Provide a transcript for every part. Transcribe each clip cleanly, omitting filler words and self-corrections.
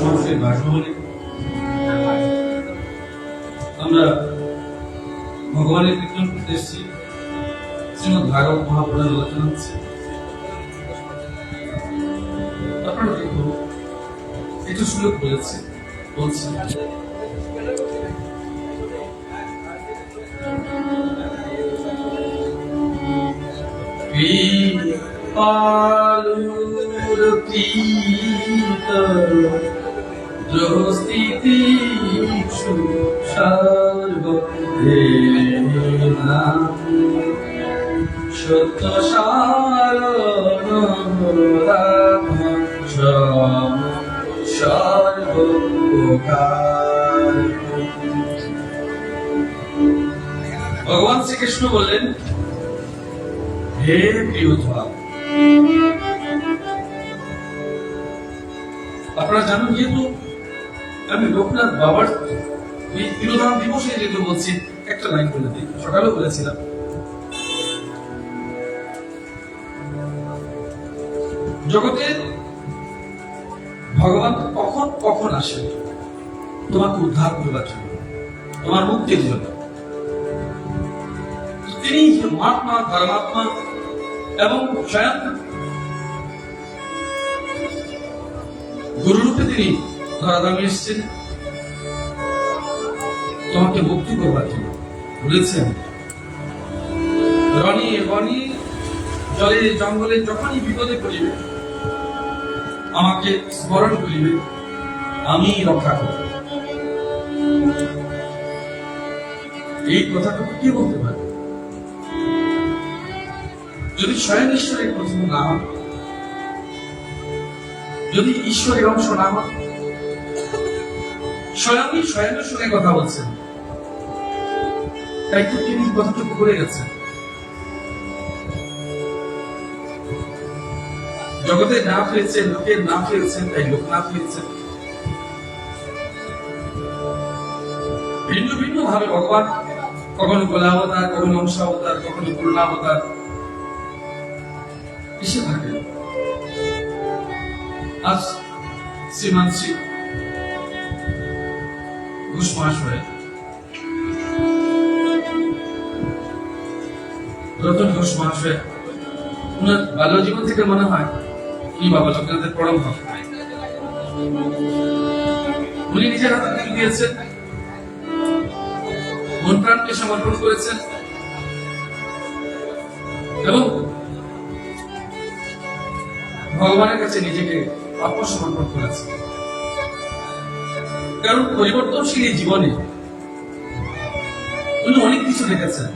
মানুষের বাসভবনে আমরা ভগবানের কীর্তন করতে এসেছি। শ্রীমদ ভাগবত মহাপুরাণ আলোচনা হচ্ছে। আপনারা দেখুন, একটু সুযোগ বলছি সত্য ভগবান শ্রীকৃষ্ণ বললেন, হে প্রিয়ধা, আপনারা জানেন, যেহেতু আমি লোকনাথ বাবার ওই তিরোধাম দিবসে যেহেতু বলছি, একটা লাইন বলে দিই, সকালে বলেছিলাম, জগতে ভগবান কখন কখন আসে তোমাকে উদ্ধার করবার জন্য, তোমার মুক্তির জন্য। তিনি মহাত্মা, ধর্মাত্মা এবং স্বয়ং গুরুরূপে তিনি ধরাধামে এসেছেন তোমাকে মুক্তি করবার জন্য। বলেছেন, রণে বনে জলে জঙ্গলে যখনই বিপদে পড়িবে আমাকে স্মরণ করিবে, আমি রক্ষা করব। এই কথাটুকু কি বলতে পারে? যদি স্বয়ং ঈশ্বরের প্রতিম না হন, যদি ঈশ্বরের অংশ না হন, স্বয়ংয়ের সঙ্গে কথা বলছেন, তাই তো তিনি কথাটুকু করে গেছেন। জগতে না ফিরেছেন, লোকের না ফিরেছেন, তাই লোক না ফিরেছেন। ভিন্ন ভিন্ন ভাবে ভগবান কখনো গোলাবতার, কখনো অংশাবতার, কখনো পূর্ণাবতার এসে থাকে। আজ শ্রীমান শ্রী ঘোষ মহাশয়, রতন ঘোষ মহাশয়, উনার বাল্য জীবন থেকে মনে হয় উনি বাবা লোকনাথের পরম ভক্ত। উনি নিজের হাতে দিল দিয়েছেন, মন প্রাণকে সমর্পণ করেছেন এবং ভগবানের কাছে নিজেকে আত্মসমর্পণ করেছেন। কারণ পরিবর্তনশীল এই জীবনে উনি অনেক কিছু দেখেছেন।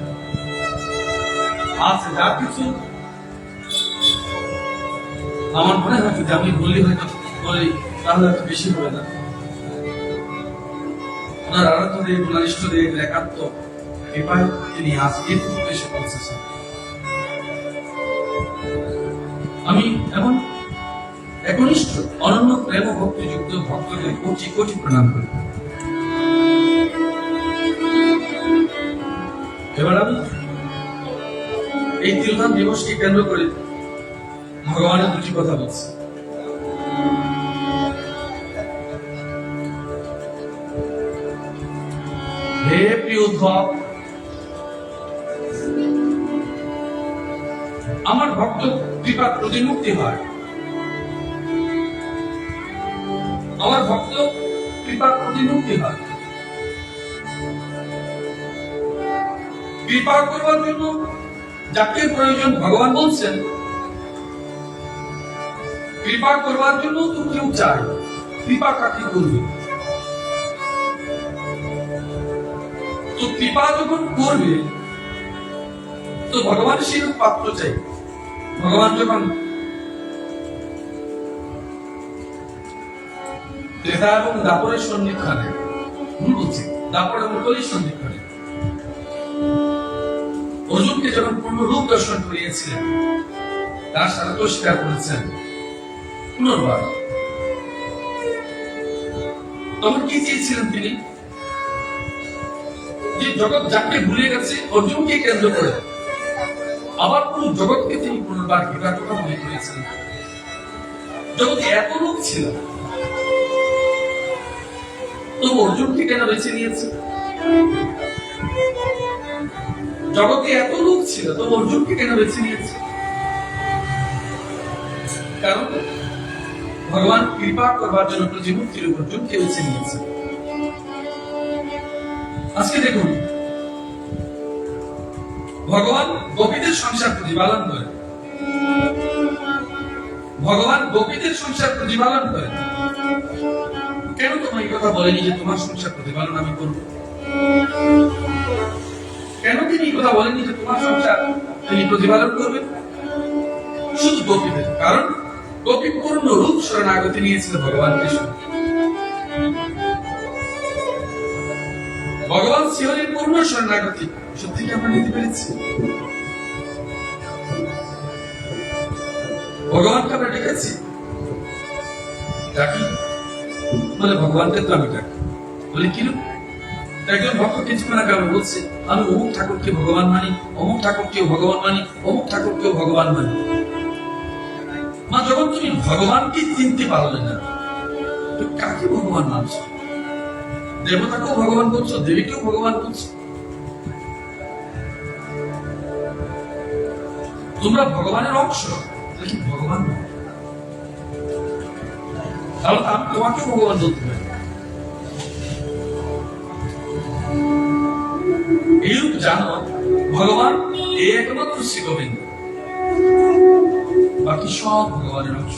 আজ যা কিছু আমার মনে হয়, যদি আমি বলি তাহলে হয়তো বেশি হবে না। ওনার আরাধ্যদের, ওনার ইষ্টদের একাত্ম কৃপায় তিনি আজ এটুকু এসে পৌঁছেছেন। আমি এমন একনিষ্ঠ অনন্য প্রেম ভক্তিযুক্ত ভক্তদের কোটি কোটি প্রণাম করি। এবার আমি এই তিরোধাম দিবসকে কেন্দ্র করে ভগবানের দুটি কথা বলছি। হে প্রিয়োদ্ধব, আমার ভক্ত কৃপা প্রতিমুক্তি হয়, আমার ভক্ত কৃপা প্রতিমুক্তি হয়। কৃপা করবার জন্য যাকে প্রয়োজন ভগবান বলছেন, কৃপা করবার জন্য তো কেউ চায়, কৃপা কাকে করবে? তো কৃপা যখন করবে তো ভগবান সেই পাত্র চাই। ভগবান যখন ত্রেতা এবং দাপরের সন্নিক্ষণে, বলছি দাপর এবং কলির সন্নিক্ষণে অর্জুনকে যখন পূর্ণ রূপ দর্শন করিয়েছিলেন, তার সাথে তো স্বীকার করেছেন পুনর্বার। তখন কি চেয়েছিলেন তিনি? যে জগৎ যাকে ভুলে গেছে অর্জুনকে কেন্দ্র করে আবার পুরো জগৎকে তিনি পুনর্বার কৃপার কথা মনে করেছিলেন। জগতে এত লোক ছিল তো অর্জুনকে কেন বেছে নিয়েছে? জগতে এত লোক ছিল, তো অর্জুনকে কেন বেছে নিয়েছে? কারণ ভগবান কৃপা করবার জন্য প্রতিমূর্তির অর্জুনকে বেছে নিয়েছে। আজকে দেখুন, ভগবান গোপীদের সংসার প্রতিপালন করে, ভগবান গোপীদের সংসার প্রতিপালন করে। কেন তোমার এই কথা বলেনি যে তোমার সংসার প্রতিপালন আমি করব? কেন তিনি এই কথা বলেনি যে তোমার সংসার তিনি প্রতিপালন করবেন? শুধু গোপীদের, কারণ গোপী পূর্ণ রূপ শরণাগতি নিয়েছিল ভগবান কৃষ্ণ। ভগবান শ্রীহরির পূর্ণ শরণাগতি সত্যি কি আমরা নিতে পেরেছি? ভগবানকে আমরা ডেকেছি, ডাকি বলে ভগবানকে তো আমি ডাকি, বলে কিরূপ? একজন ভক্ত কিছুক্ষণ আগে আমি বলছি, আমি অমুক ঠাকুরকে ভগবান মানি, অমুক ঠাকুরকেও ভগবান মানি, অমুক ঠাকুরকেও ভগবান মানি। মা, যখন তুমি ভগবানকে চিনতে পারলে না, তো কাকে ভগবান মানছো? দেবতাকেও ভগবান বলছো, দেবীকেও ভগবান বলছো। তোমরা ভগবানের অংশ, নাকি ভগবান নয়? তাহলে আমি তোমাকেও ভগবান বলতে পারি। এইরূপ জানো, ভগবান এই একমাত্র শ্রী গোবিন্দ, বাকি সব ভগবানের অংশ।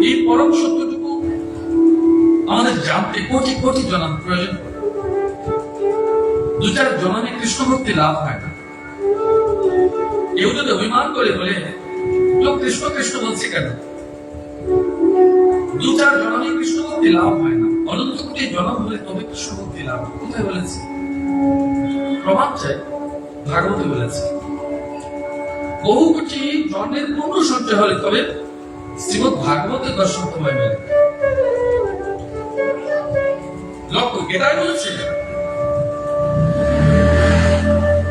এই পরম সত্যটুকু আমাদের জানতে কোটি কোটি জন্ম প্রয়োজন। দু চার জন্মে কৃষ্ণ ভক্তি লাভ হয় না। কেউ যদি অভিমান করে বলে লোক কৃষ্ণ কৃষ্ণ বলছে কেন, দু চার জন্মে কৃষ্ণ ভক্তি লাভ হয় না। অনন্ত কোটি জন্ম হলে তবে কৃষ্ণ ভক্তি লাভ। কোথায় বলেছে? প্রমাণ চাই, ভাগবতে বলেছে। বহু কোটি জন্মের পূর্ণ সঞ্চয় হলে তবে শ্রীমদ ভাগবতের দর্শন তোমায় মেলে। লক্ষ গীতায় বলেছে,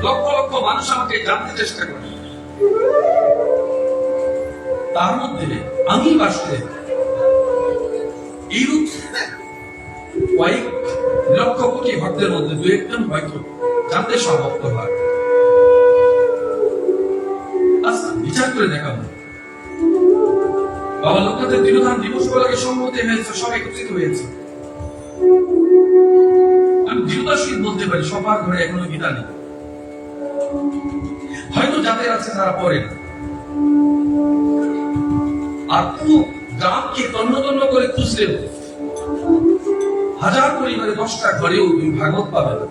লক্ষ লক্ষ মানুষ আমাকে জানতে চেষ্টা করে, তার মধ্যে আমি বাসুদেব। এইরূপ কয়েক লক্ষ কোটি ভক্তের মধ্যে দু একজন হয়তো জানতে সমর্থ হয়। আচ্ছা, বিচার করে দেখাবো। বাবা লোকনাথের তিরোধান দিবস বলাকে সম্মতি হয়েছে, সব একত্রিত হয়েছে। আমি দৃঢ়তার সহিত বলতে পারি সবার ঘরে এখনো গীতা নেই। হয়তো যাদের আছে তারা পড়ে না। আর পুরো গ্রামকে তন্ন তন্ন করে খুঁজলেও হাজার পরিবারে 10টা ঘরেও তুমি ভাগবত পাবে না।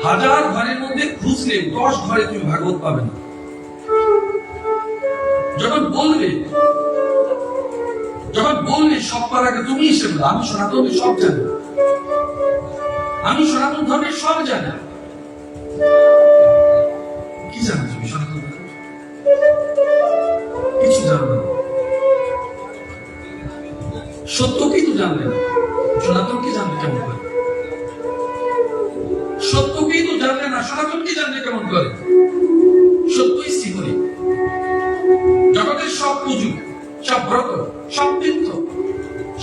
হাজার ঘরের মধ্যে খুঁজলেও 10 ঘরে তুমি ভাগবত পাবে না। যখন বলবে সবার আগে তুমি এসে বলো আমি সনাতন সব জানি, আমি সনাতন ধর্মের সব জানি। কি জানো তুমি সনাতন ধর্ম? কিছু জানো না। সত্যকেই তো জানলে না, সনাতনকে জানলে কেমন করে? সত্যকেই তো জানলে না, সনাতনকে জানলে কেমন করে? সত্যই শ্রীহরি। জগতের সব পুজো, সব ব্রত, সব তীর্থ,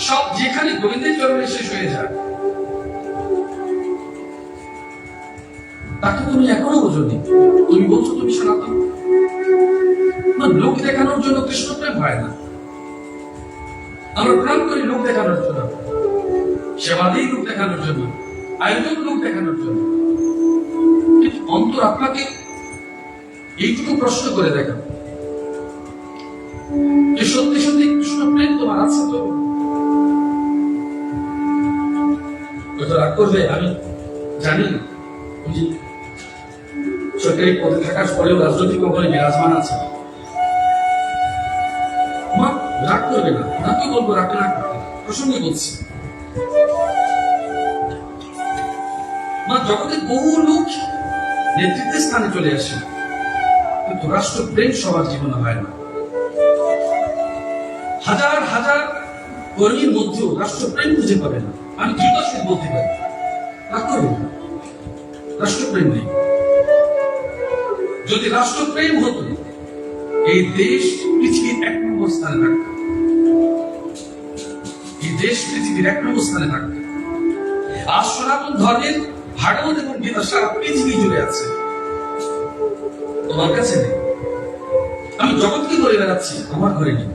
সব যেখানে গোবিন্দের চরণে শেষ হয়ে যায়, তাকে তুমি এখনো বোঝনি। তুমি বলছো তুমি সনাতন। লোক দেখানোর জন্য কৃষ্ণ প্রেম হয় না। আমরা প্রণাম করি লোক দেখানোর জন্য, সেবা দিই লোক দেখানোর জন্য, আয়োজন লোক দেখানোর জন্য। কিন্তু অন্তর আপনাকে এইটুকু প্রশ্ন করে দেখা যে সত্যি সত্যি কৃষ্ণ প্রেম তোমার আছে তো? রাগ করবে আমি জানি, সরকারি পদে থাকার পরেও রাজনৈতিক মহলে বিরাজমান আছে। রাগ করবে না, না কি বলবো, রাগ না প্রসঙ্গে বলছি। জগতের বহু লোক নেতৃত্বের স্থানে চলে আসে, কিন্তু রাষ্ট্রপ্রেম সবার জীবনে হয় না। হাজার হাজার কর্মীর মধ্যেও রাষ্ট্রপ্রেম খুঁজে পাবে না। আমি দৃঢ়তার সাথে বলতে পারি, রাগ করবে না, রাষ্ট্রপ্রেম নেই। যদি রাষ্ট্রপ্রেম হতো, এই দেশ পৃথিবীর 1 নম্বর স্থানে থাকত। দেশ পৃথিবীর 1 নম্বর স্থানে থাকবে। আর সনাতন ধর্মের ভাগবত এবং গীতা সারা পৃথিবী জুড়ে আছে, তোমার কাছে নেই। আমি জগৎকে ধরে বেড়াচ্ছি, আমার ঘরে নেই,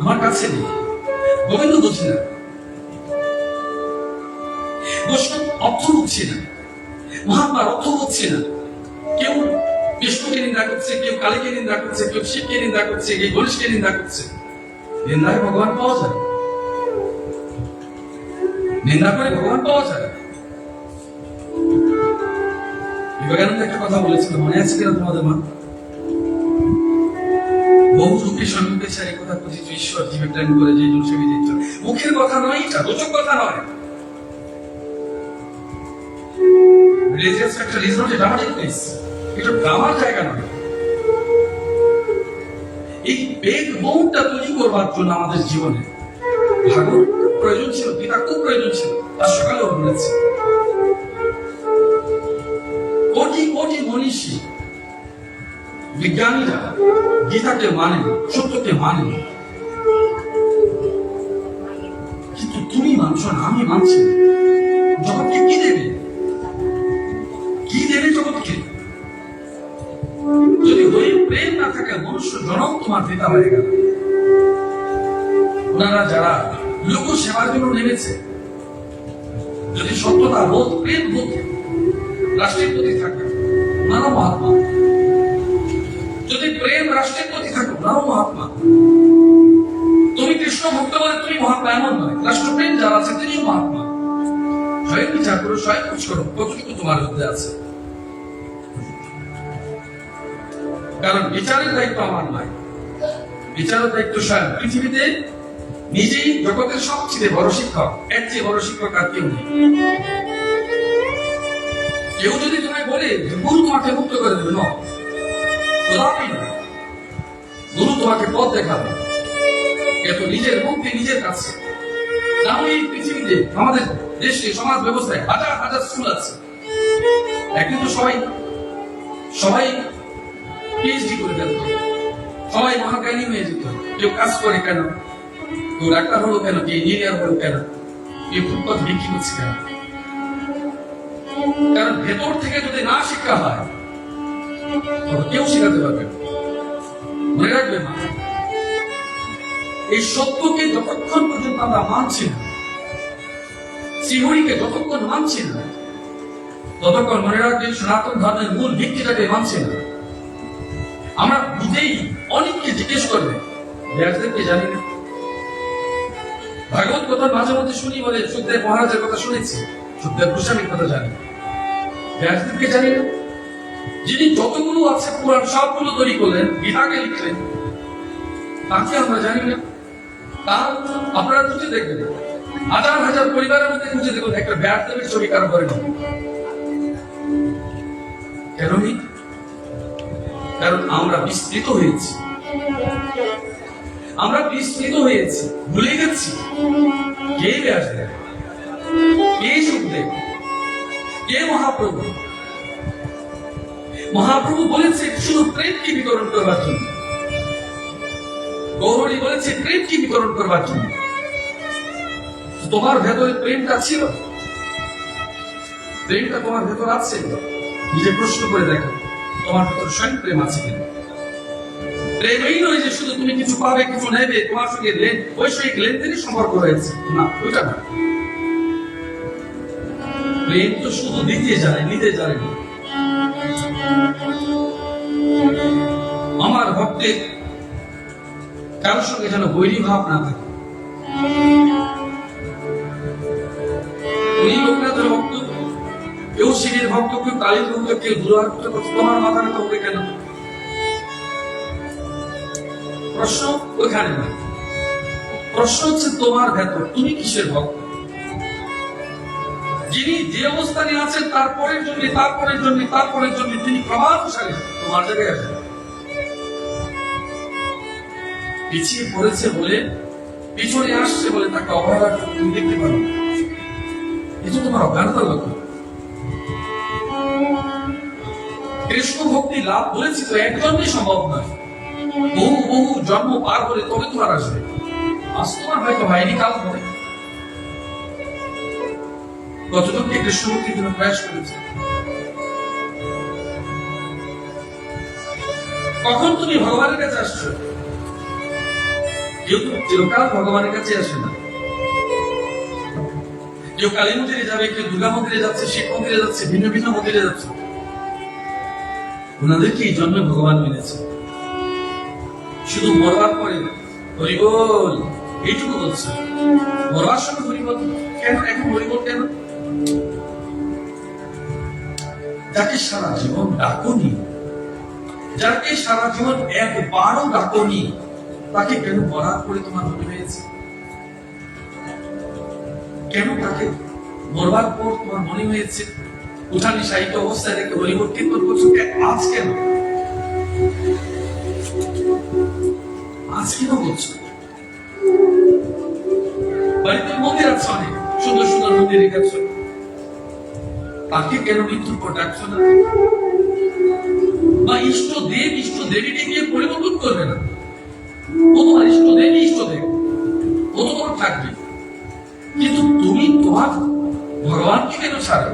আমার কাছে নেই। গোবিন্দ বুঝি না, বৈষ্ণব অর্থ বুঝছি না, মহাত্মার অর্থ বুঝছি না। কেউ বিষ্ণুকে নিন্দা করছে, কেউ কালীকে নিন্দা করছে, কেউ শিবকে নিন্দা করছে, কেউ গণেশকে নিন্দা করছে। নিন্দায় ভগবান পাওয়া যায়? নিন্দা করে ভগবান পাওয়া যায়? বিবেকানন্দ একটা কথা বলেছিল, মনে আছে কিনা তোমাদের? মা বহু যুগে সম্মুখে এই কথা কথিত, ঈশ্বর জীবে প্রেম করে যে জন সেবী দিত। মুখের কথা নয়, এটা রোচক কথা নয়। Religious factor is not a dramatic place, এটা ড্রামার জায়গা নয়। এই বেগ বোনটা তৈরি করবার জন্য আমাদের জীবনে ভাগবত প্রয়োজন ছিল, গীতা খুব প্রয়োজন ছিল। তার সকালেও বলেছে কোটি কোটি মনীষী বিজ্ঞানীরা গীতাকে মানেন, সত্যকে মানেন, কিন্তু তুমি মানছ না, আমি মানছি না। জগৎকে কি দেবে? কি দেবে জগৎকে? যদি ওই প্রেম না থাকে, মনুষ্য জনম তোমার পিতা হয়ে গেল। ওনারা যারা লোক সেবার জন্য নেমেছে, যদি সত্যতা বোধ, প্রেম বোধ রাষ্ট্রের প্রতি থাকে, ওনারা মহাত্মা। যদি প্রেম রাষ্ট্রের প্রতি থাকে, ওনারাও মহাত্মা। তুমি কৃষ্ণ ভক্ত বলে তুমি মহাত্মা এমন নয়। রাষ্ট্রপ্রেম যারা আছে তিনিও মহাত্মা। স্বয়ং বিচার করো, স্বয়ং খোঁজ করো কতটুকু তোমার মধ্যে আছে। কারণ বিচারের দায়িত্ব আমার নয়, বিচারের দায়িত্ব স্বয়ং। পৃথিবীতে নিজেই জগতের সবচেয়ে বড় শিক্ষক, এর চেয়ে বড় শিক্ষক আর কেউ নেই। কেউ যদি তোমায় বলে গুরু তোমাকে মুক্ত করে দেবে, না, কদাপি না। গুরু তোমাকে পথ দেখাবে, এত নিজের মুক্তি নিজের কাছে। তাহলে এই পৃথিবীতে আমাদের দেশে সমাজ ব্যবস্থায় হাজার হাজার স্কুল আছে, এখন তো সবাই পিএইচডি করে ফেলত, সবাই মহাজ্ঞানী হয়ে যেত। কেউ কাজ করে কেন, কেউ ডাক্তার হলো কেন, কেউ ইঞ্জিনিয়ার হলো কেন, কেউ ফুটপাত বিক্রি করছে কেন? কারণ ভেতর থেকে যদি না শিক্ষা হয়, তবে কেউ শেখাতে পারবে না। মনে রাখবে মা, এই সত্যকে যতক্ষণ পর্যন্ত আমরা মানছি না, শ্রীহরিকে যতক্ষণ মানছি না, ততক্ষণ মনে রাখবে সনাতন ধর্মের মূল ভিত্তিটাকে মানছি না। আমরা বুঝেই অনেককে জিজ্ঞেস করবে, ব্যাসদেবকে জানি না। ভাগবত কথা মাঝে মধ্যে শুনি, বলে সুখদেব মহারাজের কথা শুনেছি, সুখদেব গোস্বামীর কথা জানি, ব্যাসদেবকে জানি না। যিনি যতগুলো আছে পুরাণ সবগুলো তৈরি করলেন, গীতাকে লিখলেন, তাকে আমরা জানি না। তার আপনারা খুঁজে দেখবেন, হাজার হাজার পরিবারের মধ্যে খুঁজে দেখবেন, একটা ব্যাসদেবের ছবি কারো করে নেই। কেন নেই? কারণ আমরা বিস্তৃত হয়েছি, আমরা বিস্তৃত হয়েছি, ভুলে গেছি কে ব্যাসদেব, কে সুখদেব, কে মহাপ্রভু। মহাপ্রভু বলেছে শুধু প্রেমকে বিতরণ করবার জন্য, গৌরী বলেছে প্রেমকে বিতরণ করবার জন্য। তোমার ভেতরে প্রেমটা ছিল? প্রেমটা তোমার ভেতর আছে? নিজে প্রশ্ন করে দেখো, তোমার ভেতরে স্বয়ং প্রেম আছে কিনা? প্রেম এই নয় যে শুধু তুমি কিছু পাবে, কিছু নেবে, তোমার সঙ্গে বৈষয়িক লেনদেনের সম্পর্ক রয়েছে, না, ওইটা না। প্রেম তো শুধু দিতে জানে, নিতে জানে না। আমার ভক্তের কারোর সঙ্গে যেন বৈরী ভাব না থাকে। উনি লোকনাথের ভক্ত, কেউ শিবের ভক্ত, কেউ কালীর ভক্ত, কেউ দুর্গার ভক্ত, তোমার মাথা ব্যথা হবে কেন? প্রশ্ন ওইখানে নয়, প্রশ্ন হচ্ছে তোমার ভেতর তুমি কিসের ভক্ত। যিনি যে অবস্থানে আছেন তারপরের জন্য তারপরের জন্য তারপরের জন্য তিনি ক্রমানুসারে তোমার জায়গায় আসেন। পিছিয়ে পড়েছে বলে, পিছনে আসছে বলে তাকে অবহেলা তুমি দেখতে পারো, এটা তোমার অজ্ঞানতার লক্ষণ। কৃষ্ণ ভক্তি লাভ বলেছি তো একজনই সম্ভব নয়, বহু বহু জন্ম পার করে তবে তোমার আসবে। আজ তোমার হয়তো হয়নি, কাল হবে। কতজনকে কৃষ্ণমূর্তির জন্য প্রয়াস করেছে? কখন তুমি ভগবানের কাছে আসছো? কেউ তো চিরকাল ভগবানের কাছে আসে না। কেউ কালী মন্দিরে যাবে, কেউ দুর্গা মন্দিরে যাচ্ছে, শিব মন্দিরে যাচ্ছে, ভিন্ন ভিন্ন মন্দিরে যাচ্ছে। ওনাদেরকে এই জন্মে ভগবান মেনেছে। শুধু মরবার পরে হরিবল এইটুকু বলছে, মরবার সময় হরিবল কেন? এখন হরিবল কেন? যাকে সারা জীবন ডাকনি, যাকে সারা জীবন একবারও ডাকনি, তাকে কেন মরার পরে তোমার মনে হয়েছে? কেন তাকে মরবার পর তোমার মনে হয়েছে? উঠানি সাহিত্য অবস্থায় রেখে হরিবল কীর্তন করছো আজ কেন? আজ কেন বলছো? বাড়িতে মন্দির আছে অনেক, সুন্দর সুন্দর মন্দির রেখেছ, তাকে কেন মৃত্যুর পর ডাকছো না? বা ইষ্ট দেব ইষ্ট দেবীকে গিয়ে পরিবর্তন করবে না? ও তোমার ইষ্ট দেবী ইষ্ট দেব, ও তো তোমার থাকবে, কিন্তু তুমি তোমার ভগবানকে কেন ছাড়ো?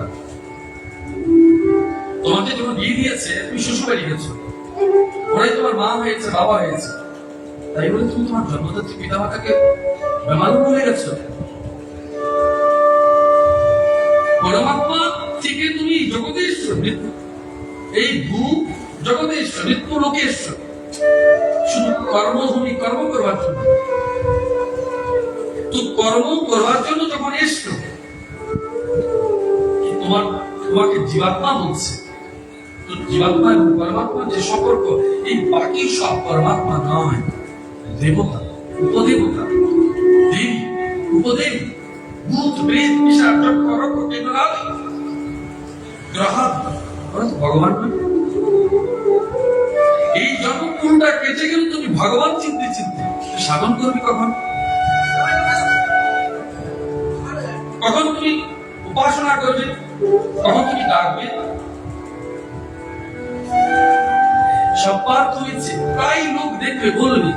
তোমাকে যখন বিয়ে দিয়েছে তুমি শ্বশুর বাড়ি গেছো, ওরাই তোমার মা হয়েছে, বাবা হয়েছে, তাই বলে তুমি তোমার জন্মদাত্রী পিতা মাতাকে বেমালুম ভুলে গেছো? পরমাত্মা থেকে তুমি জগতে এসছো, এই ভূ জগতে এসছো, মৃত্যু লোকে এসছো শুধু কর্মভূমি কর্ম করবার জন্য। তো কর্ম করবার জন্য যখন এসছো, তোমাকে জীবাত্মা বলছে, তো জীবাত্মা এবং পরমাত্মার যে সম্পর্ক, এই বাকি সব পরমাত্মা নয়, দেবতা, উপদেবতা, দেবী, উপদেবী, ভূত, প্রেত, পিশাচ, যক্ষ, রক্ষ, কিন্নরাদি, গ্রহাদি, ভগবান নয়। এই জন্মকুলটা কেটে গেলে তুমি ভগবান চিনতে চিনতে সাধন করবে কখন? কখন তুমি উপাসনা করবে? কখন তুমি ডাকবে? সবার তুমি প্রায় লোক দেখবে বলবে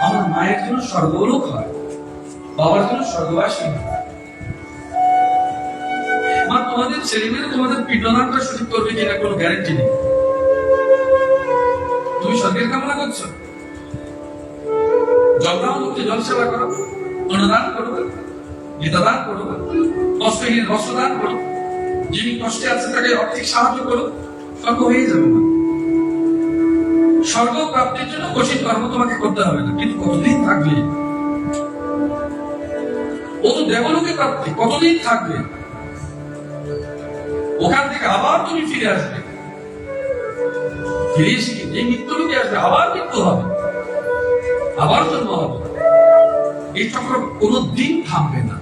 আমার মায়ের জন্য স্বর্গলোক হয়, বাবার জন্য স্বর্গবাসী হয়। মা তোমাদের ছেলে মেয়ে তোমাদের পিণ্ডদানটা সঠিক করবে কিনা কোনো গ্যারান্টি নেই। তুমি স্বর্গের কামনা করছো, জলদানকে জল সেবা করো, অনুদান করো, গীতাদান করো, কষ্টহীন বস্ত্রদান করো, যিনি কষ্টে আছে তাকে আর্থিক সাহায্য করো, স্বর্গ হয়ে যাবে না। স্বর্গ প্রাপ্তির জন্য কঠিন কর্ম তোমাকে করতে হবে না, কিন্তু কতদিন থাকবে? ও তো দেবলোকে প্রাপ্তি, কতদিন থাকবে? ওখান থেকে আবার তুমি ফিরে আসবে, ফিরে এসে যে মৃত্যুলোকে আসবে, আবার মৃত্যু হবে, আবার জন্ম হবে। এই চক্র কোনদিন থামবে না,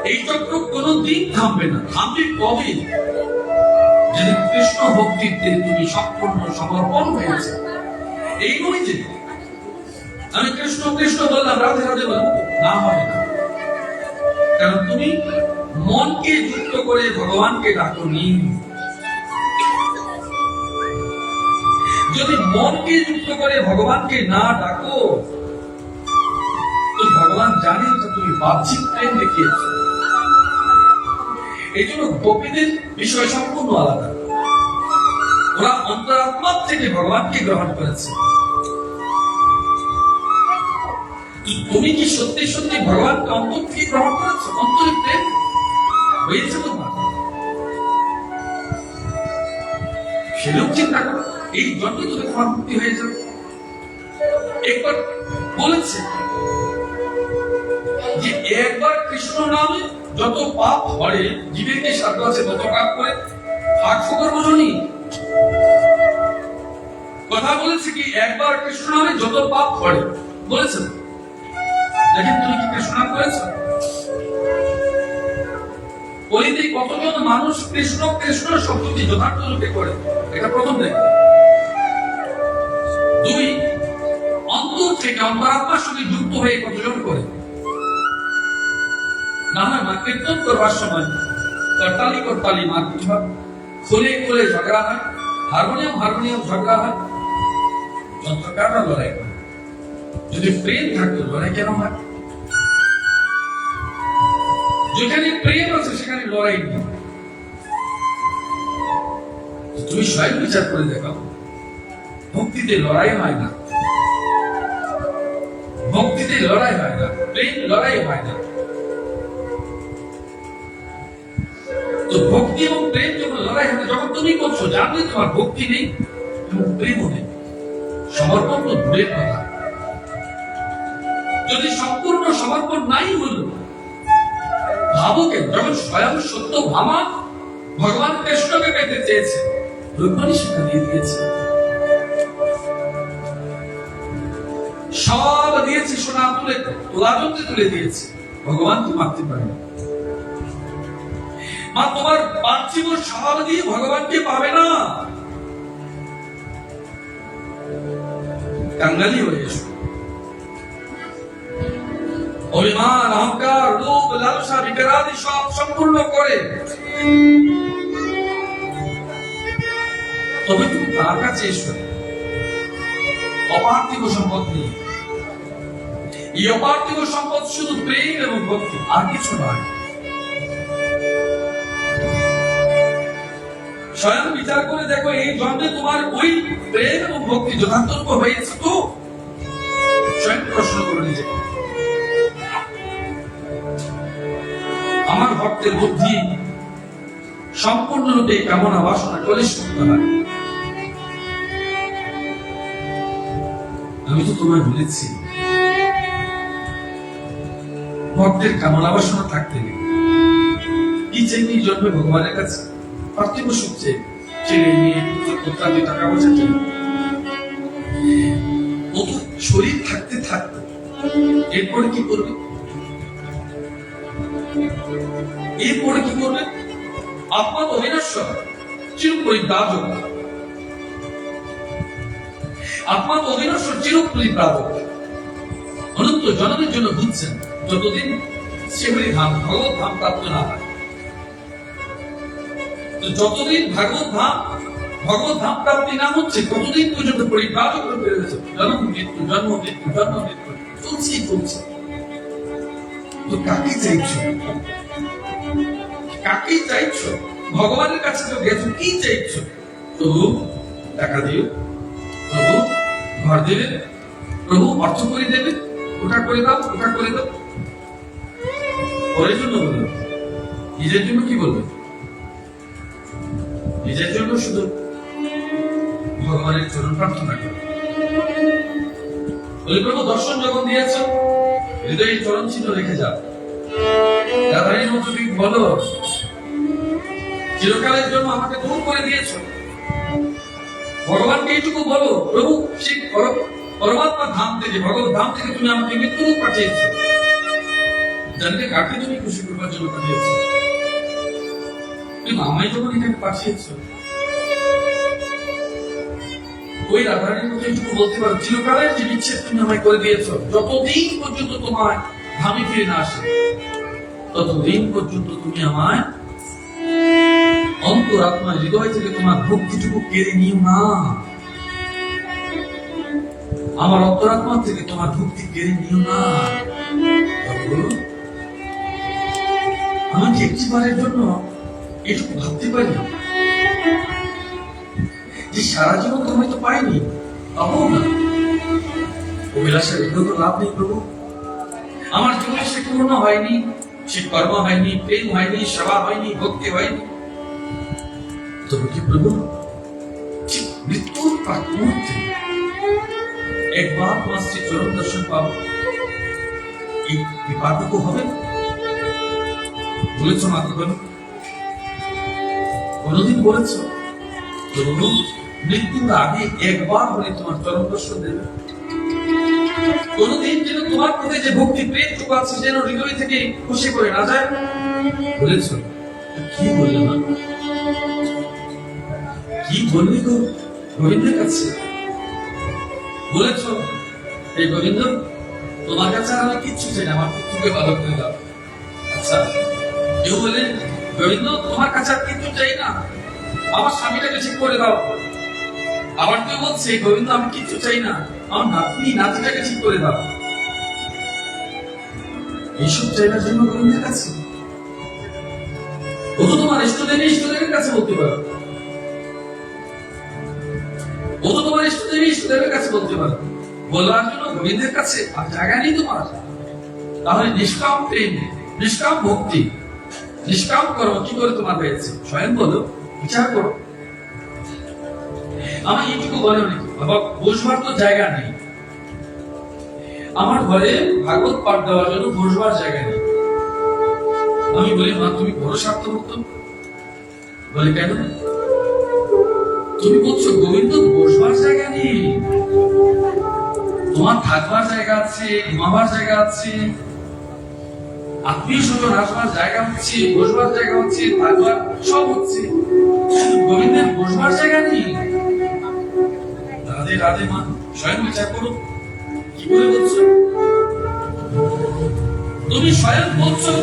এই চক্র কোনদিন থামবে না। থামবে কবে? যেদিন কৃষ্ণ ভক্তিতে তুমি সম্পূর্ণ সমর্পণ হয়েছে। এই নয় যে আমি কৃষ্ণ কৃষ্ণ বললাম, রাধে রাধে বলবো, না হবে না। কারণ তুমি মনকে যুক্ত করে ভগবানকে ডাকনি। যদি মনকে যুক্ত করে ভগবানকে না ডাকো, তো ভগবান জানেন যে তুমি বাহ্যিক প্রেম দেখিয়েছ। এই জন্য গোপীদের বিষয় সম্পূর্ণ আলাদা। ওরা অন্তরাত্মা থেকে ভগবানকে গ্রহণ করেছে। তুমি কি সত্যি সত্যি ভগবানকে অন্তর থেকে গ্রহণ করেছো? অন্তরে প্রেম হয়েছে তোমার? সেরকম চিন্তা করো, এই জন্যই তুমি তোমার মুক্তি হয়ে যাবে। একবার বলেছে যে একবার কৃষ্ণ নামে যত পাপ হরে, জীবের কি সাধ্য আছে তত পাপ করে ফাঁক ফোকর বোঝনি? কথা বলেছে কি একবার কৃষ্ণ নামে যত পাপ হরে, বলেছে। দেখেন তুমি কি কৃষ্ণ নাম করেছ? বলিতে কতজন মানুষ কৃষ্ণ কৃষ্ণ শব্দটি যথার্থ রূপে করে, এটা প্রথম দেখো। দুই, অন্তর থেকে অন্তরাত্মার সঙ্গে যুক্ত হয়ে কতজন করে? না হয় মা কীর্তন করবার সময় করতালি করতালি মা খুলে খুলে ঝগড়া হয়, হারমোনিয়াম হারমোনিয়াম ঝগড়া হয়, যন্ত্রকাররা লড়াই করে। যদি প্রেম থাকতো লড়াই কেন হয়? যেখানে প্রেম আছে সেখানে লড়াই নেই। তুমি স্বয়ং বিচার করে দেখো, ভক্তিতে লড়াই হয় না, ভক্তিতে লড়াই হয় না, প্রেম লড়াই হয় না। তো ভক্তি এবং প্রেম যখন লড়াই হয়, যখন তুমি করছো জানলে তোমার ভক্তি নেই এবং প্রেমও নেই, সমর্পণ তো দূরের কথা। যদি সম্পূর্ণ সমর্পণ নাই হলো, ভাবো কেন যখন স্বয়ং সত্য ভামা ভগবান কৃষ্ণকে পেতে চেয়েছে, রুক্মিণী শিক্ষা দিয়ে দিয়েছে, সব দিয়েছে, সোনা তুলে তোলাজন্তে তুলে দিয়েছে, ভগবান তো মারতে পারেন। মা তোমার পার্থিব সব দিয়ে ভগবানকে পাবে না, কাঙ্গালি হয়ে এসো। অভিমান, অহংকার, লোভ, লালসা, বিকারাদি সব সম্পূর্ণ করে তবে তুমি তার কাছে এসো অপার্থিব সম্পদ নিয়ে। এই অপার্থিব সম্পদ শুধু প্রেম এবং ভক্তি, আর কিছু নয়। স্বয়ং বিচার করে দেখো, এই জন্মে তোমার ওই প্রেম এবং ভক্তি যথার্থ হয়েছে তো? স্বয়ং প্রশ্ন করে নিজেকে। আমার ভক্তের বুদ্ধি সম্পূর্ণরূপে কামনা বাসনা কলেশ করতে হয়। আমি তো তোমায় বলেছি ভক্তের কামনা বাসনা থাকতে নেই। কি চাইনি জন্মে ভগবানের কাছে? পার্থিব সুখ চেয়ে, ছেলে মেয়ে পুত্র টাকা পয়সা চাই। শরীর থাকতে থাকতে এরপরে কি করবে? এরপরে কি করবে? আত্মা তো অবিনশ্বর, চিরপরিব্রাজক। আত্মা তো অবিনশ্বর, চিরপরিব্রাজক। অনন্ত জনমের জন্য বুঝছেন, যতদিন সেগুলি ধাম ভগবত ধাম প্রাপ্ত না হয়, যতদিন ভগবত ধাম প্রাপ্তি না হচ্ছে, ততদিন পর্যন্ত পরিব্রাজক হয়ে বেড়েছে। জন্ম মৃত্যু, জন্ম মৃত্যু, জন্ম মৃত্যু চলছেই চলছে। তো কাকে চাইছো? কাকে চাইছো? ভগবানের কাছে তো গেছো, কি চাইছো? প্রভু টাকা দিও, প্রভু ঘর দেবে, প্রভু অর্থ করে দেবে, ওটা করে দাও, ওটা করে দাও। পরের জন্য বললো, নিজের জন্য কি বলবে? নিজের জন্য শুধু ভগবানের চরণ প্রার্থনা করো। বলে প্রভু দর্শন যখন দিয়েছ, হৃদয়ে চরণ চিহ্ন রেখে যাও। রাধারীর মতো তুমি বলো, চিরকালের জন্য আমাকে দূর করে দিয়েছ। ভগবানকে এইটুকু বলো, প্রভু সেই পরমাত্মা ধাম থেকে, ভগবত ধাম থেকে তুমি আমাকে মৃত্যু পাঠিয়েছ। জানলে কাকে তুমি খুশি করবার জন্য পাঠিয়েছ? তুমি আমায় যখন এখানে পাঠিয়েছ, ওই রাধারীর মতো এইটুকু বলতে পারো, চিরকালের যে বিচ্ছেদ তুমি আমায় করে দিয়েছ, যতদিন পর্যন্ত তোমায় ধামে ফিরে না আসে, ততদিন পর্যন্ত তুমি আমায় অন্তরাত্মা হৃদয় থেকে তোমার ভক্তিটুকু কেড়ে নিও না। আমার অন্তরাত্মা থেকে তোমার ভক্তি কেড়ে নিও না। আমি কি একটিবারের জন্য এটুকু ভাবতে পারি যে সারা জীবন তো হয়তো পাইনি, পাবো না? অভিলাষের তো লাভ নেই প্রভু। আমার জীবনে সে পূর্ণ হয়নি, সে কর্ম হয়নি, প্রেম হয়নি, সেবা হয়নি, ভক্তি হয়নি। তবে কি প্রভু মৃত্যুর প্রাক মুহূর্তে একবার তোমার শ্রী চরণ দর্শন পাবো, এই পার্থক্য হবে? বলেছ না কখনো? কোনদিন বলেছ প্রভু মৃত্যুর আগে একবার হলে তোমার চরণ দর্শন দেবে? কোনদিন যেন তোমার প্রতি যে ভক্তি প্রেমটুকু আছে যেন হৃদয় থেকে খুশি করে না যায়? বলেছ? কি বললে না? কি বললি গো গোবিন্দের কাছে? বলেছ, এই গোবিন্দ তোমার কাছে আমি কিচ্ছু চাই না, আমার পুত্রকে ভালো করে দাও। আচ্ছা, কেউ বলে গোবিন্দ তোমার কাছে আর কিচ্ছু চাই না, আমার স্বামীটাকে ঠিক করে দাও। আবার কেউ বলছে গোবিন্দ আমি কিচ্ছু চাই না, আমার নাতনি নাতিটাকে ঠিক করে দাও। এইসব চাইবার জন্য গোবিন্দের কাছে? ও তো তোমার ইষ্টদেবের কাছে বলতে পারো, ও তো তোমার ইষ্টদেবের কাছে বলতে পারো, বলবার জন্য গোবিন্দের কাছে আর জায়গা নেই তোমার? তাহলে নিষ্কাম প্রেম, নিষ্কাম ভক্তি, নিষ্কাম কর্ম কি করে তোমার হয়েছে? স্বয়ং বলো, বিচার করো। আমার এইটুকু বলে অনেক বাবা, বসবার তো জায়গা নেই, আমার ঘরে ভাগবত পাঠ দেওয়ার জন্য বসবার জায়গা নেই। আমি বলি, মা তুমি বড় স্বার্থভক্ত। বলে, কেন? তুমি বলছো গোবিন্দ বসবার জায়গা নেই, তোমার থাকবার জায়গা আছে, ঘুমাবার জায়গা আছে, আত্মীয় স্বজন আসবার জায়গা হচ্ছে, বসবার জায়গা হচ্ছে, থাকবার সব হচ্ছে, গোবিন্দের বসবার জায়গা নেই। রাধে রাধে মা, স্বয়ং বিচার করো। কি করে বলছো? তুমি স্বয়ং বলছো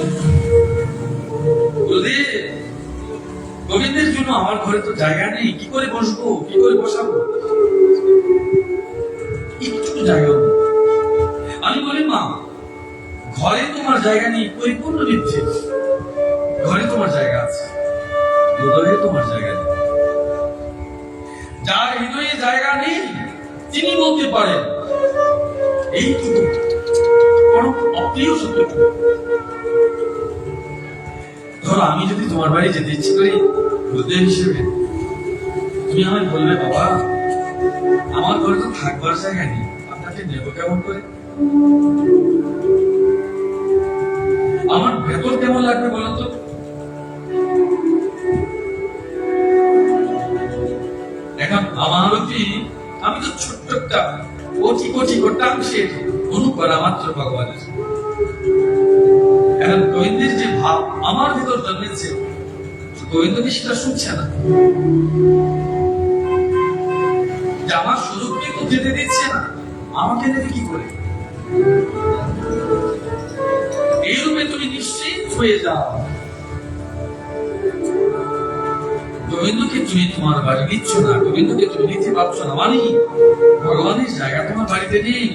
গোবিন্দের জন্য আমার ঘরে তো জায়গা নেই, কি করে বসবো, কি করে বসাবো? একটু জায়গা নেই। আমি বলি, মা ঘরে তোমার জায়গা নেই পরিপূর্ণ মিথ্যে, ঘরে তোমার জায়গা আছে, হৃদয়ে তোমার জায়গা নেই। যার হৃদয়ে জায়গা নেই তিনি বলতে পারেন এইটুকু অপ্রিয় সত্য। ধরো আমি যদি তোমার বাড়ি যেতে ইচ্ছে করি বুদ্ধের হিসেবে, তুমি আমায় বলবে, বাবা আমার ঘরে তো থাকবার জায়গা নেই, আপনাকে নেব কেমন করে? আমার ভেতর কেমন লাগবে বলো তো? এখন আমারও কি, আমি তো ছোট্ট একটা কোটি কোটি গোটাংশের অনুকরা মাত্র ভগবানের। এখন গোবিন্দের যে ভাব আমার ভিতর জন্মেছে, গোবিন্দ কি সেটা শুনছে না? যে আমার স্বরূপকে তো যেতে দিচ্ছে না, আমাকে নেবে কি করে? এই রূপে তুমি নিশ্চিত হয়ে যাও। গোবিন্দকে তুমি তোমার বাড়ি দিচ্ছ না, গোবিন্দকে তুমি নিতে পারছো না, মানে ভগবানের জায়গা তোমার বাড়িতে নেই।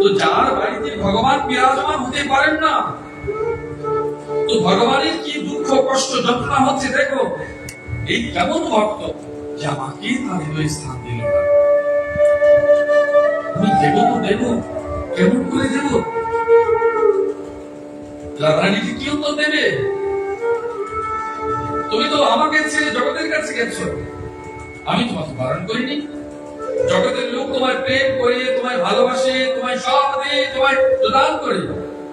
তো যার বাড়িতে ভগবান বিরাজমান হতে পারেন না, তো ভগবানের কি দুঃখ কষ্ট যন্ত্রণা হচ্ছে দেখো। এই কেমন ভক্ত যে আমাকে তার হৃদয়ে স্থান দিল না। আমি দেব তো দেব, কেমন করে দেব? রাধারানীকে কি উত্তর দেবে? তুমি তো আমাকে ছেড়ে জগতের কাছে গেছো, আমি তোমাকে বারণ করিনি। জগতের লোক তোমায় প্রেম করে, তোমায় ভালোবাসে, তোমায় সব দিয়ে, তোমায় প্রদান করে।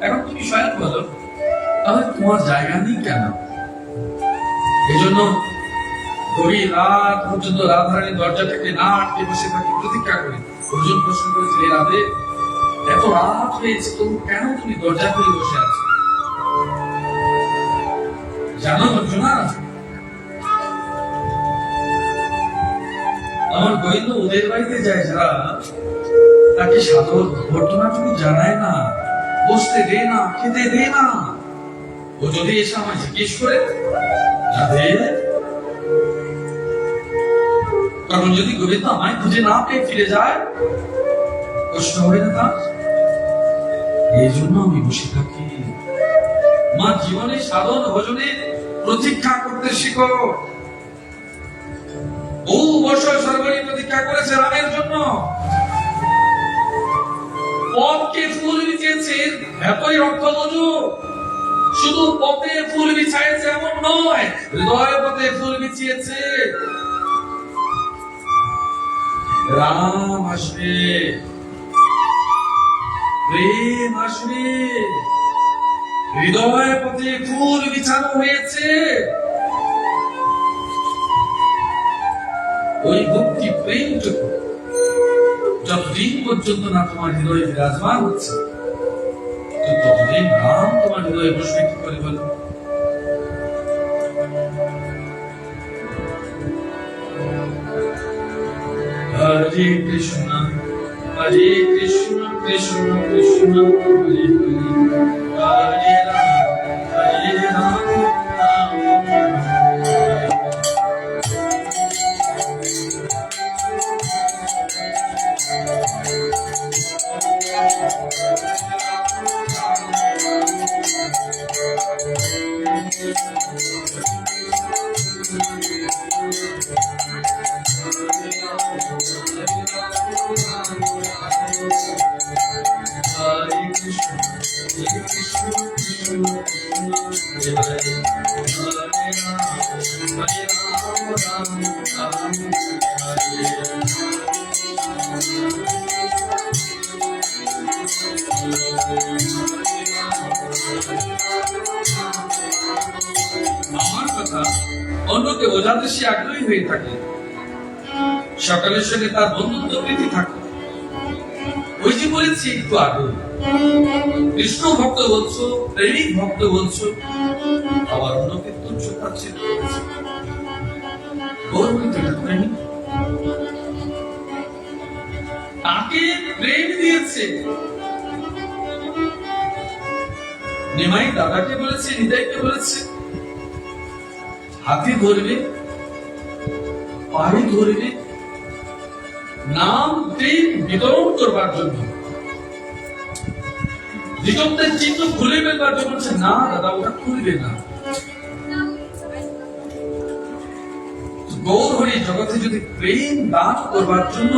এখন তুমি স্বয়ং বলো, তাহলে তোমার জায়গা নেই কেন? এই জন্য গভীর রাত পর্যন্ত রাধারানীর দরজা থেকে না আটকে বসে থাকি, প্রতীক্ষা করি। অর্জুন প্রশ্ন করেছিল, রাধে এত রাত হয়েছে, তবু কেন তুমি দরজা খুলে বসে আছো? জানো অর্জুনা, আমার গোবিন্দ ওদের বাড়িতে যায় যারা, তাকে সাধন ঘটনাটুকু জানায় না, বসতে দে না, খেতে দে না। ও যদি এসে আমায় জিজ্ঞেস করে, রাধে, কারণ যদি গোবিন্দ আমায় খুঁজে না পেয়ে ফিরে যায়, কষ্ট হবে না তার? এই জন্য আমি বসে থাকি। মা জীবনে সাধন ভজনে প্রতীক্ষা করতে শিখো। বহু বছর সর্বরী প্রতীক্ষা করেছে রামের জন্য। পথকে ফুল বিছিয়েছে, এতই রক্ত মজু। শুধু পথে ফুল বিছাইছে এমন নয়, হৃদয় পথে ফুল বিছিয়েছে। রাম আসবে, প্রেম আসবে, হৃদয় পথে ফুল বিছানো হয়েছে। ওই ভক্তি প্রেমটুকু যতদিন পর্যন্ত না তোমার হৃদয়ে বিরাজমান হচ্ছে, ততদিন রাম তোমার হৃদয়ে বসবে কি করে বলো? হরে কৃষ্ণ হরে কৃষ্ণ কৃষ্ণ কৃষ্ণ হরে হরে, হরে রাম রাম রাম হরে হরে। আমার কথা অন্যকে বোঝাতে সে আগ্রহী হয়ে থাকে, সকলের সঙ্গে তার বন্ধুত্ব প্রীতি থাকে। ওই যে বলেছি একটু আগে, কৃষ্ণ ভক্ত বলছো, প্রেমিক ভক্ত বলছো, আবার অন্যকে তুচ্ছ তাচ্ছিল্য করছো। গৌরবিত এটা প্রেমিক, তাকে প্রেম দিয়েছে। নিমাই দাদাকে বলেছে, হৃদয়কে বলেছে, হাতে ধরবে, পায়ে ধরবে, নাম প্রেম বিতরণ করবার জন্য, দ্বিতীয়দের চিত্র খুলে ফেলবার জন্য বলছে, না দাদা ওটা খুলবে না। গৌর হরি জগতে যদি প্রেম দান করবার জন্য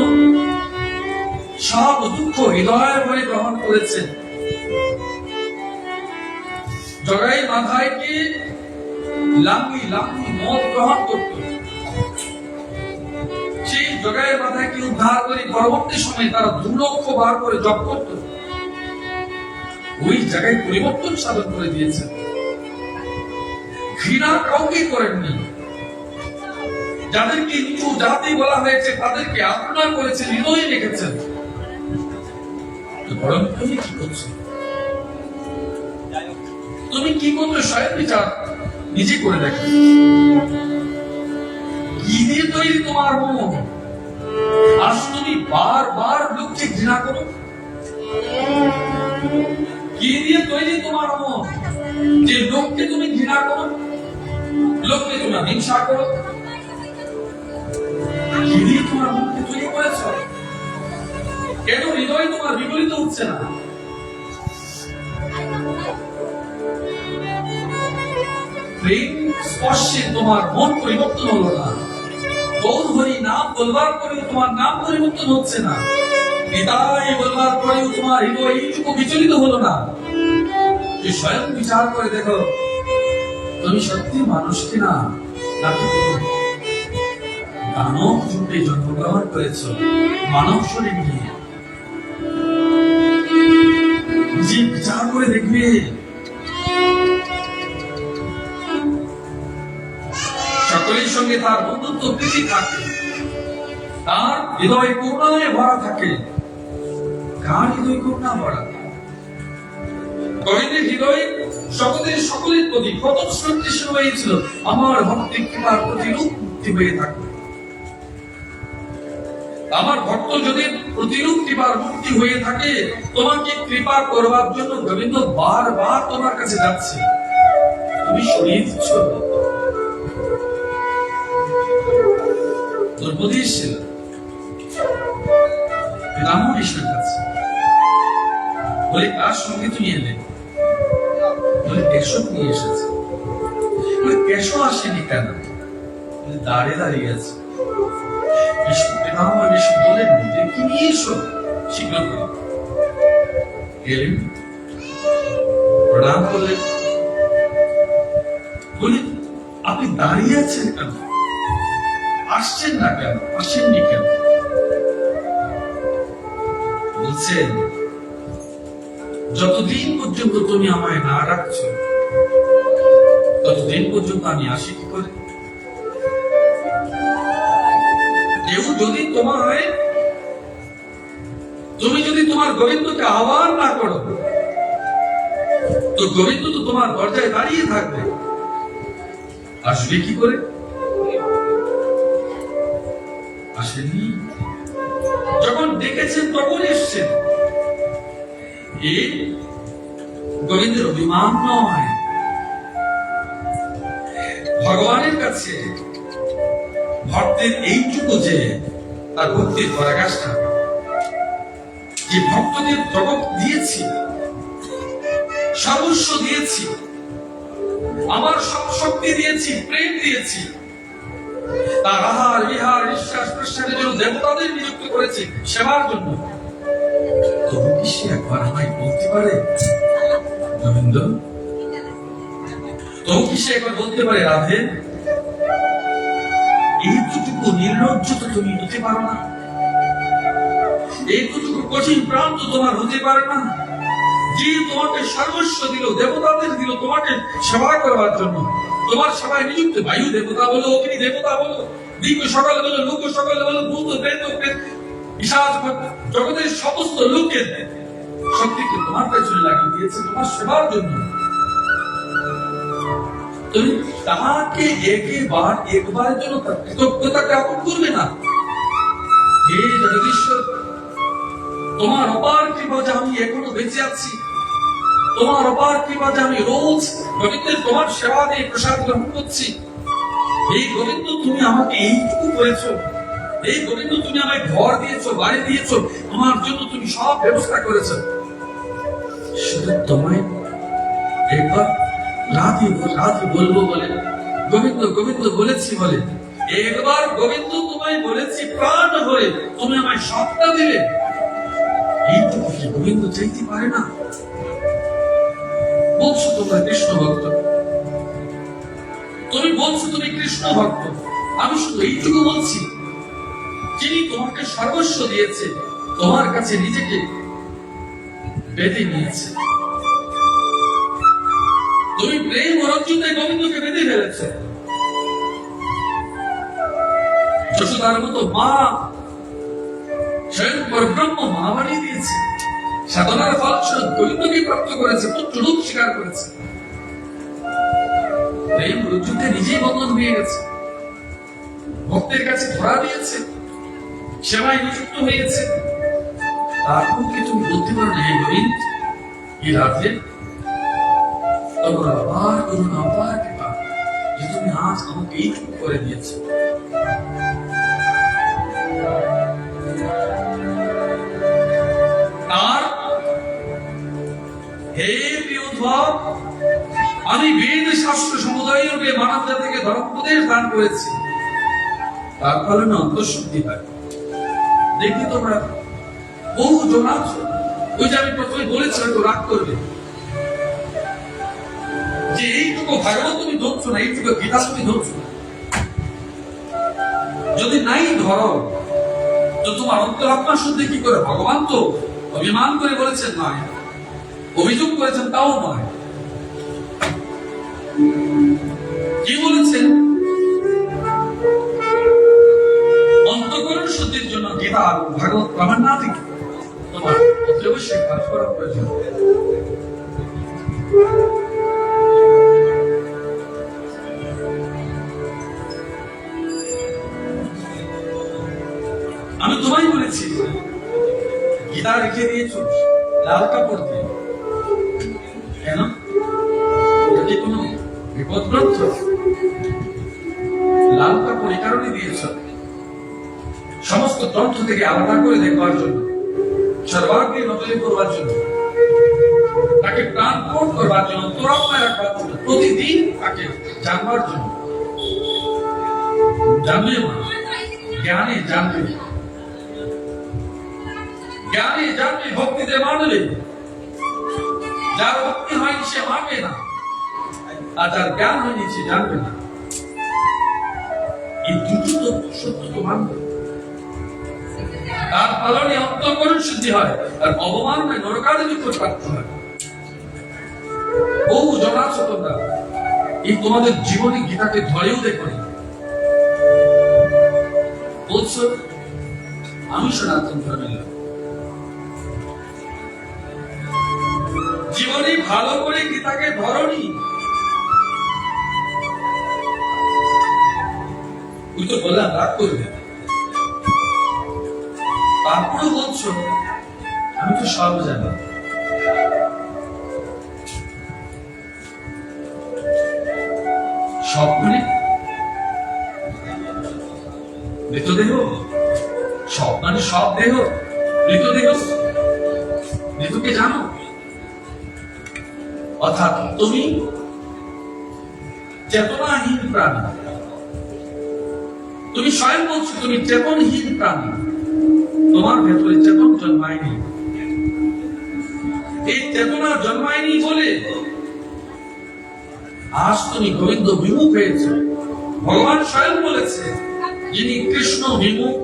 সব দুঃখ হৃদয় ভরে গ্রহণ করেছেন, জগাই মাথায় কি লাঙ্গি লাঙ্গি মদ গ্রহণ করত, সেই জগাইয়ের মাথায় কি উদ্ধার করে পরবর্তী সময়ে তারা 2 লক্ষ বার করে জপ করত। ওই জায়গায় পরিবর্তন সাধন করে দিয়েছেন। ঘৃণা কাউকে করেননি, যাদেরকে নিচু জাতি বলা হয়েছে তাদেরকে আপনা করেছেন, হৃদয়ে রেখেছেন। বরং তুমি কি করছো, তুমি কি করছো স্বয়ং বিচার নিজে করে দেখো। কি দিয়ে তৈরি তোমার মন? আজ তুমি বারবার লোককে ঘৃণা করো। কি দিয়ে তৈরি তোমার মন যে লোককে তুমি ঘৃণা করো, লোককে তুমি হিংসা করো? কি দিয়ে তোমার মনকে তৈরি করেছ? কেন হৃদয় তোমার বিগলিত হচ্ছে না? প্রেম স্পর্শে তোমার মন পরিবর্তন হলো না। গৌর হরি নাম বলবার পরেও তোমার নাম পরিবর্তন হচ্ছে না। নিতাই বলবার পরেও তোমার হৃদয় এইটুকু বিচলিত হলো না। স্বয়ং বিচার করে দেখো, তুমি সত্যি মানুষ কিনা, নাকি মানব রূপে জন্মগ্রহণ করেছ, মানব শরীর নিয়ে। যে বিচার করে দেখবে, সকলের সঙ্গে তার বন্ধুত্ব প্রীতি থাকে, তার হৃদয় করুণায় ভরা থাকে। কার হৃদয় করুণা ভরা? গোবিন্দের হৃদয় সকলের প্রতি প্রথম সন্তুষ্ট হয়েছিল, আমার ভক্তি কৃপার প্রতিরূপ মুক্তি হয়ে থাকে। আমার ভক্ত যদি প্রতিরূপ কৃপার মুক্তি হয়ে থাকে, তোমাকে কৃপা করবার জন্য গোবিন্দ বারবার তোমার কাছে যাচ্ছে, তুমি সরিয়ে দিচ্ছ। দ্রৌপদীর ছিল রামকৃষ্ণের কাছে, বলে কার সঙ্গে তুমি এলে? বলে কেশব নিয়ে এসেছে। বলে কেশব আসেনি কেন? বলে দাঁড়িয়ে দাঁড়িয়ে আছে। বলেন যে কি নিয়ে এসো, শীঘ্র করে গেলেন, প্রণাম করলেন। বলে আপনি দাঁড়িয়ে আছেন কেন? আসছেন না কেন? আসেননি কেন? বলছেন, যতদিন পর্যন্ত তুমি আমায় না ডাকছো, ততদিন পর্যন্ত আমি আসি কি করে? কেউ যদি তুমি যদি তোমার গোবিন্দকে আহ্বান না করো, তো গোবিন্দ তো তোমার দরজায় দাঁড়িয়ে থাকবে, আসবে কি করে? আসেনি। যখন ডেকেছেন তখন এসছেন। এ গোবিন্দের অভিমান নয়, ভগবানের কাছে ভক্তের এইটুকু যে তার ভক্তির পরাকাষ্ঠা, যে ভক্তদের জগৎ দিয়েছি, সর্বস্ব দিয়েছি, আমার সব শক্তি দিয়েছি, প্রেম দিয়েছি, তার আহার বিহার নিঃশ্বাস প্রশ্বাসের জন্য দেবতাদের নিযুক্ত করেছি সেবার জন্য। তবু কি সে একবার আমায় বলতে পারে গোবিন্দ, তো কি সে একবার বলতে পারে রাধে, এইটুকু নির্লজ্জ তো তুমি নিতে পারো না, এইটুকু কঠিন প্রাণ তো তোমার হতে পারে না, যে তোমাকে সর্বস্ব দিল, দেবতাদের দিল তোমাকে সেবা করবার জন্য, তোমার সেবায় নিযুক্ত বায়ু দেবতা বলো, অগ্নি দেবতা বলো, দিক সকাল বলো, লোক সকাল বলো, ভূত প্রেত পিশাচ জগতের সমস্ত লোকের শক্তিকে তোমার পেছনে লাগিয়ে দিয়েছে তোমার সেবার জন্য। তুমি তাহাকে একবারের জন্য তার কৃতজ্ঞতা জ্ঞাপন করবে না? হে জগদীশ্বর, তোমার অপার কৃপা যে আমি এখনো বেঁচে আছি, তোমার অপার কৃপা যে আমি রোজ গোবিন্দের তোমার সেবা দিয়ে প্রসাদ গ্রহণ করছি, এই গোবিন্দ তুমি আমাকে এইটুকু করেছো, এই গোবিন্দ তুমি আমায় ঘর দিয়েছো, বাড়ি দিয়েছো, আমার জন্য তুমি সব ব্যবস্থা করেছো, শুধু তোমায় একবার রাধে রাধে বলবো বলে, গোবিন্দ গোবিন্দ বলেছি বলে, একবার গোবিন্দ তোমায় বলেছি প্রাণ ভরে, তুমি আমায় সবটা দিলে, এইটুকু কি গোবিন্দ চাইতে পারে না? বলছো তোমরা কৃষ্ণ ভক্ত, তুমি বলছো তুমি কৃষ্ণ ভক্ত, আমি শুধু এইটুকু বলছি, যিনি তোমাকে সর্বস্ব দিয়েছে, তোমার কাছে নিজেকে বেঁধে নিয়েছে, তুমি প্রেম রঞ্জিতে গোবিন্দকে বেঁধে ফেলেছ, যশোদার মতো মা স্বয়ং পরব্রহ্ম মা বানিয়ে দিয়েছে, সাধনার ফলস্বরূপ গোবিন্দকে প্রাপ্ত করেছে, পুত্র রূপ স্বীকার করেছে, প্রেম রঞ্জিতে নিজেই বন্ধন হয়ে গেছে, ভক্তের কাছে ধরা দিয়েছে, সেবায় নিযুক্ত হয়েছে, তারপর কি তুমি বলতে পারো না হে গোবিন্দ, হে রাধে, তোমার আবার করুণা আবার কৃপা যে তুমি আজ আমাকে এইটুকু করে দিয়েছো। আর হে প্রিয়োধব, আমি বেদ শাস্ত্র সমুদয় রূপে মানব জাতিকে ধর্মোপদেশ দান করেছি, তার ফলে না অন্তঃশুদ্ধি হয়। দেখি তোমরা বহু জন আছো, ওই যে আমি প্রথমে বলেছি হয়তো রাগ করবে, যে এইটুকু ভাগবত তুমি ধরছো না, এইটুকু গীতা তুমি ধরছো না, যদি নাই ধরো তো তোমার অন্তরাত্মা শুদ্ধি কি করে? ভগবান তো অভিমান করে বলেছেন নয়, অভিযোগ করেছেন তাও নয়, কি বলেছেন? অন্তঃকরণ শুদ্ধির জন্য গীতা আর ভাগবত প্রমাণ না থেকে তোমার অবশ্যই কাজ করা প্রয়োজন। আমি তোমায় বলেছি গীতা রেখে দিয়েছো লাল কাপড় দিয়ে, কেন? এটা কি কোনো বিপদ গ্রন্থ? লাল কাপড় এই কারণে দিয়েছ সমস্ত গ্রন্থ থেকে আলাদা করে দেখবার জন্য, সর্বাগ্রে নকলে করবার জন্য, তাকে প্রাণপণ করবার জন্য, তোরাত্মায় রাখবার জন্য, প্রতিদিন তাকে জানবার জন্য। জানবে জ্ঞানে জানবে, জ্ঞানে জানবে, ভক্তিতে মানবে, যার ভক্তি হয়নি সে মানবে না, আর যার জ্ঞান হয়নি সে জানবে না। এই দুটো তো সত্য তো মানবে, তার ফলনে অন্তঃকরণ শুদ্ধি হয়, আর অবমাননায় নরকাদি প্রাপ্ত হয়। বহু জন আছো তোমরা, এই তোমাদের জীবনে গীতাকে ধরেও দেখো, বলছো আমি সনাতন ধর্মের লোক, জীবনে ভালো করে গীতাকে ধরনি, তুই তো বললাম রাগ করবে, তারপরে বলছো আমি তো সব জানি। সব মানে মৃতদেহ, সব মানে সব দেহ, মৃতদেহ, মৃতকে জানো, অর্থাৎ তুমি চেতনাহীন প্রাণী, তুমি স্বয়ং বলছো তুমি চেতনহীন প্রাণী, তোমার ভেতরে চেতন জন্মায়নি, এই চেতনা জন্মায়নি বলে আজ তুমি গোবিন্দ বিমুখ হয়েছে। ভগবান স্বয়ং বলেছে, যিনি কৃষ্ণ বিমুখ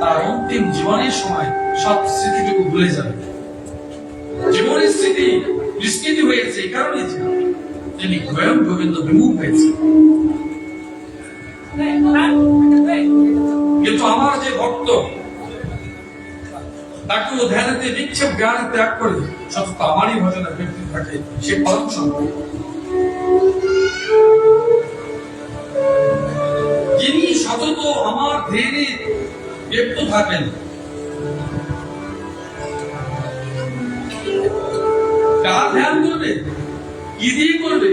তার অন্তিম জীবনের সময় সব স্মৃতিটুকু ভুলে যাবে। জীবনের স্মৃতি বিস্মৃতি হয়েছে এই কারণে তিনি স্বয়ং গোবিন্দ বিমুখ হয়েছে। কিন্তু আমার যে ভক্ত তাকে ও ধ্যানেতে বিক্ষেপ জ্ঞানে ত্যাগ করে সতত আমারই ভজনে ব্যক্তি থাকে, সে পরম সম্পদ। যিনি সতত আমার ধ্যানে ব্যক্ত থাকেন, কার ধ্যান করবে, কি দিয়ে করবে?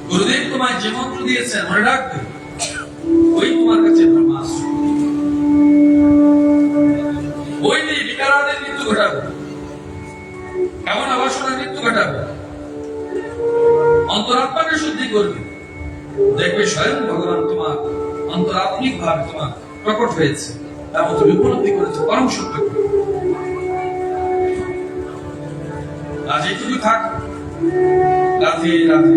গুরুদেব তোমায় যে মন্ত্র দিয়েছেন মনে রাখবে, ওই তোমার কাছে ব্রহ্মাস্ত্র। ওই দিয়ে বিকারাদের মৃত্যু ঘটাবে, এমন আবাসনের মৃত্যু ঘটাবে, অন্তরাত্মাকে শুদ্ধি করবে। দেখবে স্বয়ং ভগবান তোমার অন্তরাত্মিক ভাবে তোমার প্রকট হয়েছে, এবং তুমি উপলব্ধি করেছো পরম সত্য। আজ এইটুকু থাক। রাধে রাধে।